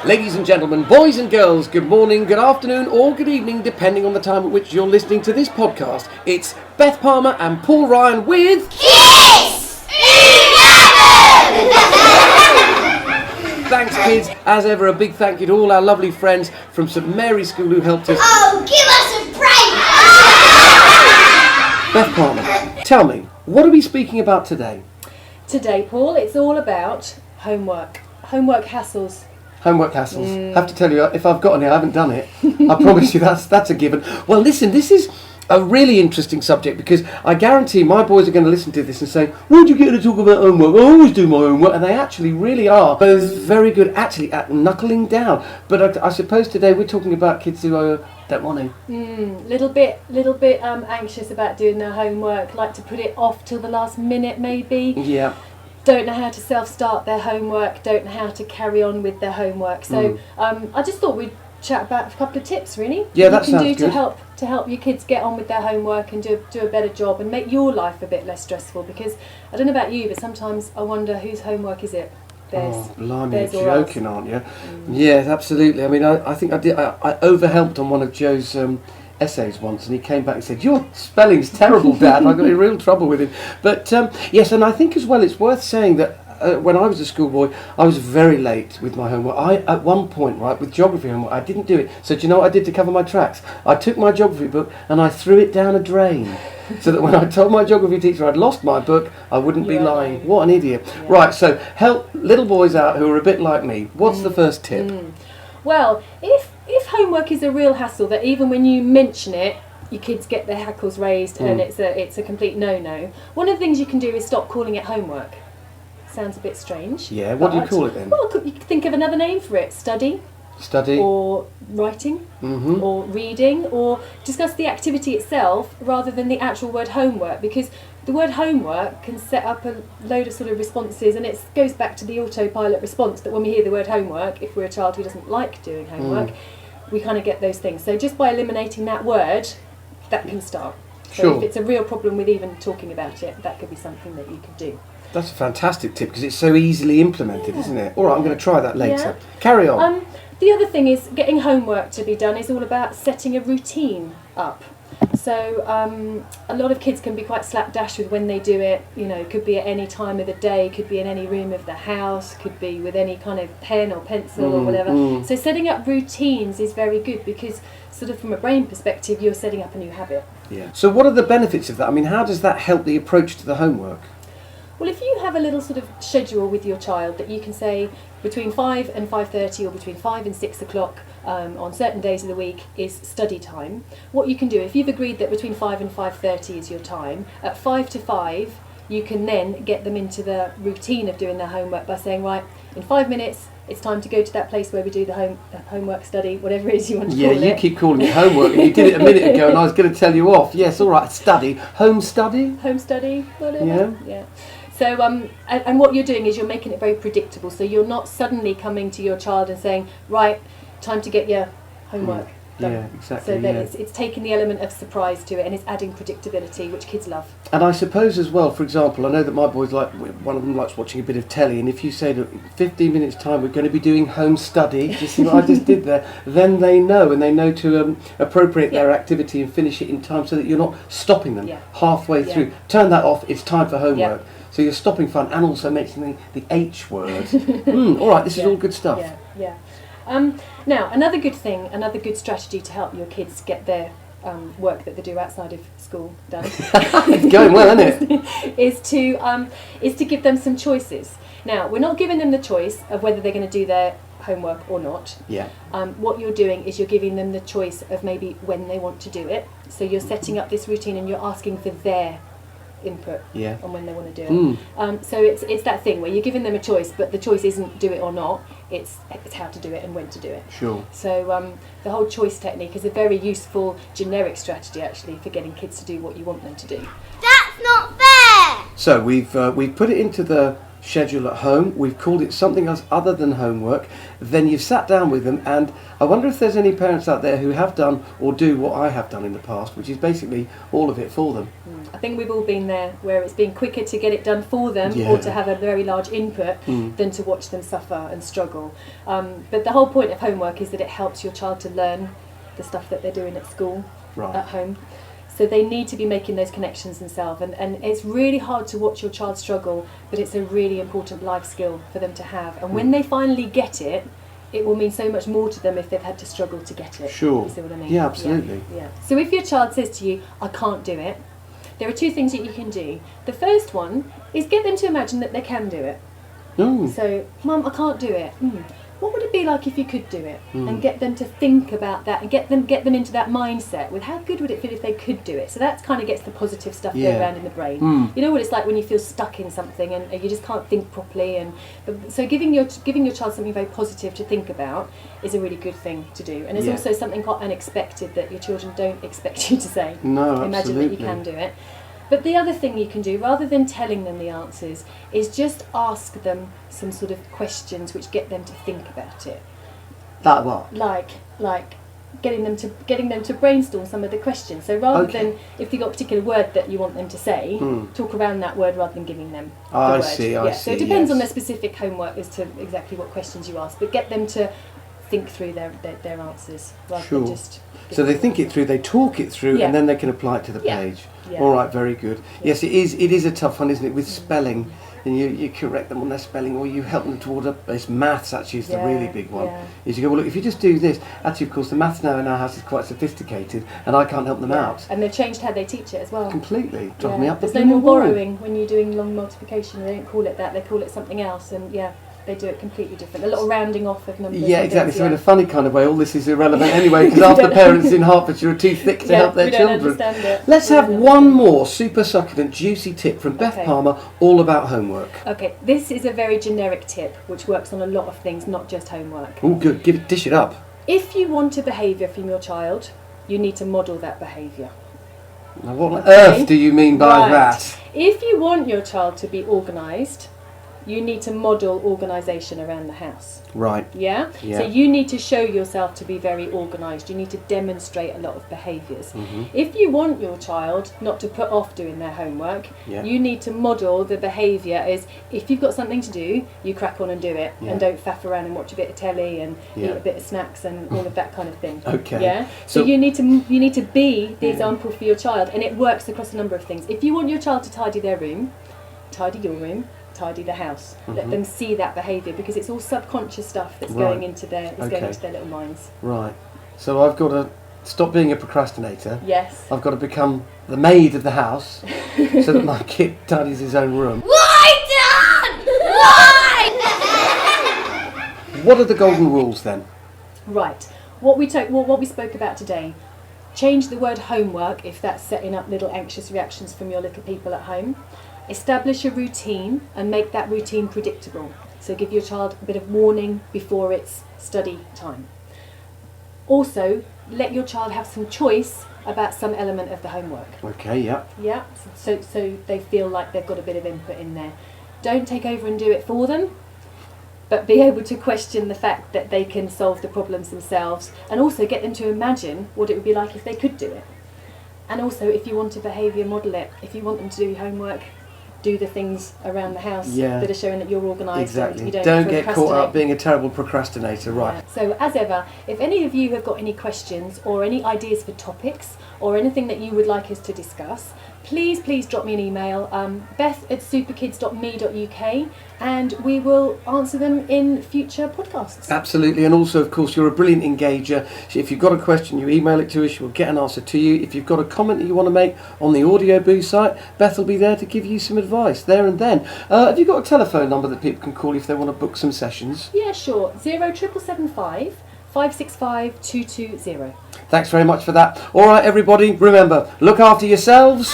Ladies and gentlemen, boys and girls, good morning, good afternoon, or good evening, depending on the time at which you're listening to this podcast. It's Beth Parmar and Paul Ryan with... Kids 11! Thanks, kids. As ever, a big thank you to all our lovely friends from St Mary's School who helped us... Oh, give us a break! Beth Parmar, tell me, what are we speaking about today? Today, Paul, it's all about homework. Homework hassles. Homework hassles. Have to tell you, if I've got any, I haven't done it. I promise you that's a given. Well, listen, this is a really interesting subject because I guarantee my boys are going to listen to this and say, why do you get to talk about homework? I always do my homework. And they actually really are both very good actually at knuckling down. But I suppose today we're talking about kids who don't want to. Little bit anxious about doing their homework, like to put it off till the last minute maybe. Yeah. Don't know how to self-start their homework, don't know how to carry on with their homework. So I just thought we'd chat about a couple of tips, really. Yeah, that sounds you can do good. to help your kids get on with their homework and do a better job and make your life a bit less stressful. Because I don't know about you, but sometimes I wonder whose homework is it. Blimey, you're joking, aren't you? Yes, absolutely. I mean, I think I overhelped on one of Joe's essays once, and he came back and said, your spelling's terrible, Dad. I got in real trouble with him. But yes, and I think as well it's worth saying that when I was a schoolboy, I was very late with my homework. At one point, right, with geography homework, I didn't do it. So do you know what I did to cover my tracks? I took my geography book and I threw it down a drain. So that when I told my geography teacher I'd lost my book, I wouldn't be lying. What an idiot. Yeah. Right, so help little boys out who are a bit like me. What's the first tip? Well, if homework is a real hassle, that even when you mention it, your kids get their hackles raised and it's a complete no-no, one of the things you can do is stop calling it homework. Sounds a bit strange. Yeah, what do you call it then? Well, you could think of another name for it. Study, or writing, or reading, or discuss the activity itself rather than the actual word homework, because the word homework can set up a load of sort of responses, and it goes back to the autopilot response that when we hear the word homework, if we're a child who doesn't like doing homework, we kind of get those things. So just by eliminating that word, that can start. So if it's a real problem with even talking about it, that could be something that you could do. That's a fantastic tip because it's so easily implemented, isn't it? All right, I'm going to try that later. Yeah. Carry on. The other thing is getting homework to be done is all about setting a routine up. So a lot of kids can be quite slapdash with when they do it. You know, could be at any time of the day, could be in any room of the house, could be with any kind of pen or pencil or whatever. So setting up routines is very good because sort of from a brain perspective, you're setting up a new habit. Yeah. So what are the benefits of that? I mean, how does that help the approach to the homework? Well, if you have a little sort of schedule with your child that you can say between 5 and 5:30 or between 5 and 6 o'clock on certain days of the week is study time, what you can do, if you've agreed that between 5 and 5:30 is your time, at 5 to 5 you can then get them into the routine of doing their homework by saying, right, in 5 minutes it's time to go to that place where we do the homework study, whatever it is you want to call it. Yeah, you keep calling it homework and you did it a minute ago and I was going to tell you off. Yes, all right, study. Home study? Home study, whatever. Yeah. So, and what you're doing is you're making it very predictable. So you're not suddenly coming to your child and saying, right, time to get your homework done. Yeah, exactly. So then it's taking the element of surprise to it and it's adding predictability, which kids love. And I suppose as well, for example, I know that my boys one of them likes watching a bit of telly, and if you say that 15 minutes time we're going to be doing home study, do you see what I just did there? Then they know, and they know to appropriate their activity and finish it in time so that you're not stopping them halfway through. Turn that off, it's time for homework. So you're stopping fun and also mentioning the H word. All right, this is all good stuff. Yeah. Now, another good strategy to help your kids get their work that they do outside of school done. It's going well, isn't it? is to give them some choices. Now, we're not giving them the choice of whether they're going to do their homework or not. Yeah. What you're doing is you're giving them the choice of maybe when they want to do it. So you're setting up this routine and you're asking for their input on when they want to do it. So it's that thing where you're giving them a choice, but the choice isn't do it or not, it's how to do it and when to do it. Sure. So the whole choice technique is a very useful generic strategy actually for getting kids to do what you want them to do. That's not fair! So we've put it into the schedule at home. We've called it something else other than homework. Then you've sat down with them, and I wonder if there's any parents out there who have done or do what I have done in the past, which is basically all of it for them. I think we've all been there, where it's been quicker to get it done for them or to have a very large input than to watch them suffer and struggle. But the whole point of homework is that it helps your child to learn the stuff that they're doing at school, at home. So they need to be making those connections themselves, and it's really hard to watch your child struggle, but it's a really important life skill for them to have. And when they finally get it, it will mean so much more to them if they've had to struggle to get it. Sure. You see what I mean? Yeah, absolutely. Yeah. So if your child says to you, I can't do it, there are two things that you can do. The first one is get them to imagine that they can do it. So, Mum, I can't do it. What would it be like if you could do it? And get them to think about that, and get them into that mindset with how good would it feel if they could do it. So that kind of gets the positive stuff going around in the brain. You know what it's like when you feel stuck in something and you just can't think properly. So giving your child something very positive to think about is a really good thing to do. And it's also something quite unexpected that your children don't expect you to say. No, Imagine absolutely. that you can do it. But the other thing you can do, rather than telling them the answers, is just ask them some sort of questions which get them to think about it. Like what? Like getting them to brainstorm some of the questions. So rather than, if they've got a particular word that you want them to say, talk around that word rather than giving them the word. I see. So it depends on their specific homework as to exactly what questions you ask, but get them to think through their answers rather than just... So they think it through, they talk it through, and then they can apply it to the page. All right, very good. Yes, it is a tough one, isn't it, with spelling. And you correct them on their spelling, or you help them towards it's maths. Actually, is the really big one. Is you go, well, look, if you just do this. Actually, of course, the maths now in our house is quite sophisticated, and I can't help them out. And they've changed how they teach it as well. Completely, drive me up the There's no more borrowing when you're doing long multiplication. They don't call it that; they call it something else. And they do it completely different. A lot of rounding off of numbers. Yeah, exactly. So in a funny kind of way, all this is irrelevant anyway, because half the parents in Hertfordshire are too thick to help their children. Let's have one more super succulent, juicy tip from Beth Parmar, all about homework. Okay, this is a very generic tip, which works on a lot of things, not just homework. Oh, good. Dish it up. If you want a behaviour from your child, you need to model that behaviour. Now, what on earth do you mean by that? If you want your child to be organised, you need to model organisation around the house. Right. Yeah? So you need to show yourself to be very organised. You need to demonstrate a lot of behaviours. If you want your child not to put off doing their homework, you need to model the behaviour as if you've got something to do, you crack on and do it, and don't faff around and watch a bit of telly and eat a bit of snacks and all of that kind of thing. Okay. Yeah? So you need to be the example for your child, and it works across a number of things. If you want your child to tidy their room, tidy your room. Tidy the house. Let them see that behaviour, because it's all subconscious stuff that's going into their little minds. Right. So I've got to stop being a procrastinator. Yes. I've got to become the maid of the house so that my kid tidies his own room. Why, Dad? Why? What are the golden rules then? Right. What we spoke about today. Change the word homework if that's setting up little anxious reactions from your little people at home. Establish a routine and make that routine predictable. So give your child a bit of warning before it's study time. Also, let your child have some choice about some element of the homework. Okay, yeah. Yeah, so they feel like they've got a bit of input in there. Don't take over and do it for them, but be able to question the fact that they can solve the problems themselves, and also get them to imagine what it would be like if they could do it. And also, if you want a behaviour, model it. If you want them to do homework, do the things around the house that are showing that you're organised. Exactly. And you don't get caught up being a terrible procrastinator, right? Yeah. So as ever, if any of you have got any questions or any ideas for topics or anything that you would like us to discuss, please drop me an email, beth@superkids.me.uk, and we will answer them in future podcasts. Absolutely. And also, of course, you're a brilliant engager. If you've got a question, you email it to us, we'll get an answer to you. If you've got a comment that you want to make on the Audio Boo site, Beth will be there to give you some advice there and then. Have you got a telephone number that people can call if they want to book some sessions? Yeah, sure. 07775 565 220. Thanks very much for that. All right, everybody, remember, look after yourselves.